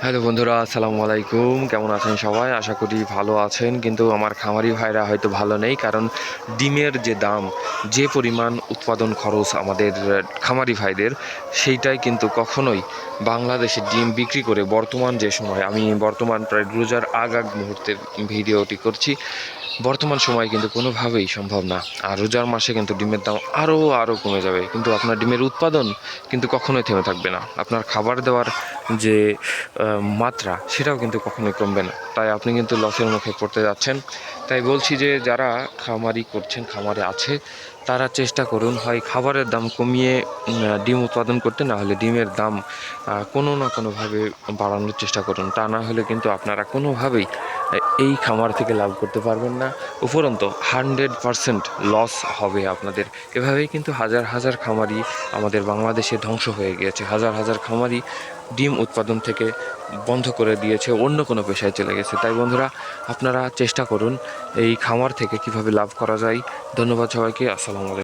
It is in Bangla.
হ্যালো বন্ধুরা, আসসালামু আলাইকুম। কেমন আছেন সবাই? আশা করি ভালো আছেন। কিন্তু আমার খামারি ভাইরা হয়তো ভালো নেই, কারণ ডিমের যে দাম, যে পরিমাণ উৎপাদন খরচ আমাদের খামারি ভাইদের, সেইটাই কিন্তু কখনোই বাংলাদেশে ডিম বিক্রি করে বর্তমান যে সময়, আমি বর্তমান প্রায় রোজার আগ মুহূর্তের ভিডিওটি করছি, বর্তমান সময়ে কিন্তু কোনোভাবেই সম্ভব না। আর রোজার মাসে কিন্তু ডিমের দাম আরও কমে যাবে, কিন্তু আপনার ডিমের উৎপাদন কিন্তু কখনোই থেমে থাকবে না। আপনার খাবার দেওয়ার যে মাত্রা, সেটাও কিন্তু কখনোই কমবে না। তাই আপনি কিন্তু লসের মুখে পড়তে যাচ্ছেন। তাই বলছি যে যারা খামারি করছেন, খামারে আছে, তারা চেষ্টা করুন হয় খাবারের দাম কমিয়ে ডিম উৎপাদন করতে, না হলে ডিমের দাম কোনো না কোনোভাবে বাড়ানোর চেষ্টা করুন। তা না হলে কিন্তু আপনারা কোনোভাবেই এই খামার থেকে লাভ করতে পারবেন না। উপরন্ত 100% লস হবে আপনাদের। এভাবেই কিন্তু হাজার হাজার খামারি আমাদের বাংলাদেশে ধ্বংস হয়ে গিয়েছে। হাজার হাজার খামারি ডিম উৎপাদন থেকে বন্ধ করে দিয়েছে, অন্য কোনো পেশায় চলে গেছে। তাই বন্ধুরা, আপনারা চেষ্টা করুন এই খামার থেকে কিভাবে লাভ করা যায়। ধন্যবাদ সবাইকে। আসসালামু আলাইকুম।